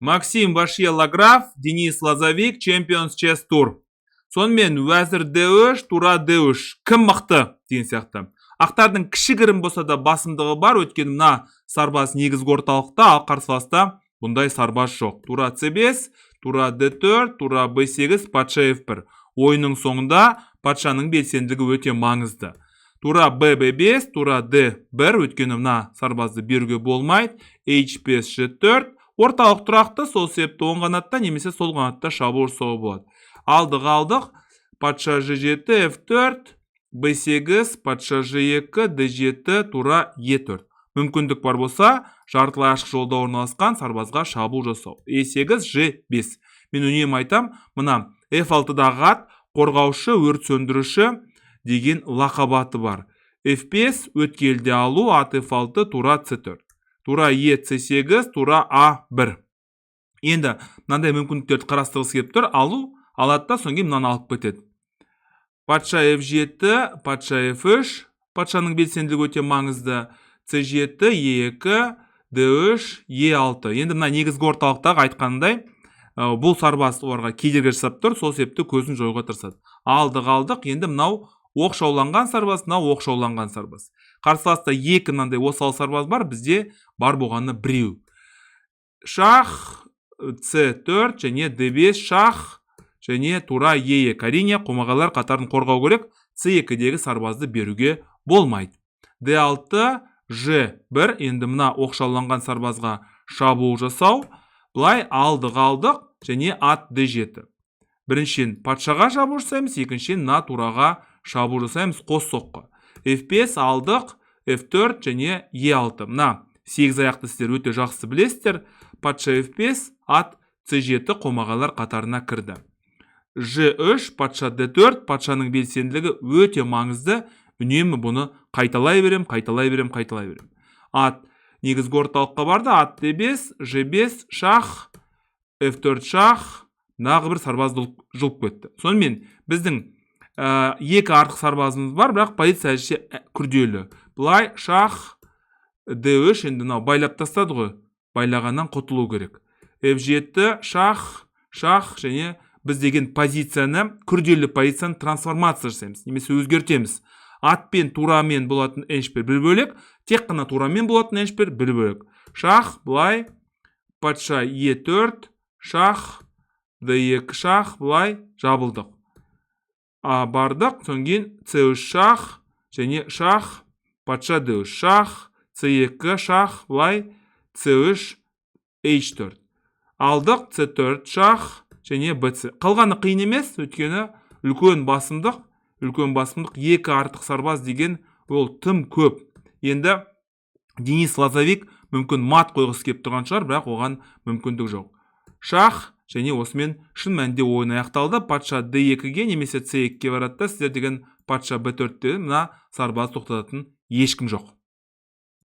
Максим Вашия-Лаграф, Денис Лазовик, Champions Chess Tour. Сонымен Уәзір Д3, Тура Д3. Кім мықты деген сияқты. Ақтардың кішігірім болса да басымдығы бар, өйткені мына сарбаз негізгі орталықта, ал қарсыласта бұндай сарбаз жоқ. Тура С5, Тура Д4, Тура Б8, патша F1. Ойынның соңында патшаның белсенділігі өте маңызды. Тура Б5, Тура Д1, өйткені мына сарбазды беруге болмайды. H5, G4. Орталық тұрақты, сол себепті оң қанатта немесе сол қанатта шабуыл жасауға болады. Алдық, патша G7, F4, B8, патша G2, D7, тура E4. Мүмкіндік бар болса, жартылай ашық жолда орналасқан сарбазға шабуыл жасау. E8, G5. Мен үнемі айтам, мына F6-дағы ат қорғаушы, өрт сөндіруші деген лақабаты бар. F5 өткелде алу, ат F6, тура C4. Тура E, C8, тура A1. Енді мынандай мүмкіндіктерді қарастырғысы келіп тұр, алу, алады да соң кейін мынаны алып кетеді. Патша F7, патша F3, патшаның белсенділігі өте маңызды. C7, E2, D3, E6. Енді мына негізгі орталықтағы айтқандай, бұл сарбаз оларға кедергі жасап тұр, сол себепті көзін жоюға тырысады. Алдық, енді мынау оқшауланған сарбаз, мынау оқшауланған сарбаз. Қарсыласта екі мынандай осал сарбаз бар, бізде бар болғаны біреу. Шах, C4 және D5, шах және тура E2. Әрине қомағалар қатарын қорғау керек, C2-дегі сарбазды беруге болмайды. D6, G1, енді мына оқшауланған сарбазға шабуыл жасау. Бұлай алдық және ат D7. Біріншен патшаға шабуыл жасаймыз, екіншен мына тураға шабуыл жасаймыз, қос соққы. F5 алдық, F4 және E6. Мына 8 аяқты сіздер өте жақсы білесіздер. Патша F5, ат C7 қомағалар қатарына кірді. G3, патша D4, патшаның белсенділігі өте маңызды. Үнемі бұны қайталай берем. Ат негізгі орталыққа барды, ат D5, G5, шах, F4 шах, нағы бір сарбазды жұлып кетті. Сонымен біздің екі артық сарбазымыз бар, бірақ позиция күрделі. Бұлай шах, D3, енді байлап тастады ғой, байлағаннан құтылу керек. F7, шах, және біз деген позицияны, күрделі позицияны трансформация жасаймыз, немесе өзгертеміз. Атпен, турамен болатын H1 бір бөлек, тек қана турамен болатын H1 бір бөлек. Шах, бұлай, патша E4, шах, D2 шах, бұлай жабылдық. Бардық, соңген C3 шах, және шах, патша D3 шах, C2 шах, бұлай, C3 H4. Алдық, C4 шах, және BC. Қалғаны қиын емес, өйткені үлкен басымдық, екі артық сарбаз деген ол тым көп. Енді Денис Лазовик мүмкін мат қойғысы кеп тұрған шығар, бірақ оған мүмкіндік жоқ. Шах, және осымен шын мәнінде ойын аяқталды. Патша D2-ге немесе C2-ге барады да, сіздер деген патша B4-те мына сарбаз тоқтататын ешкім жоқ.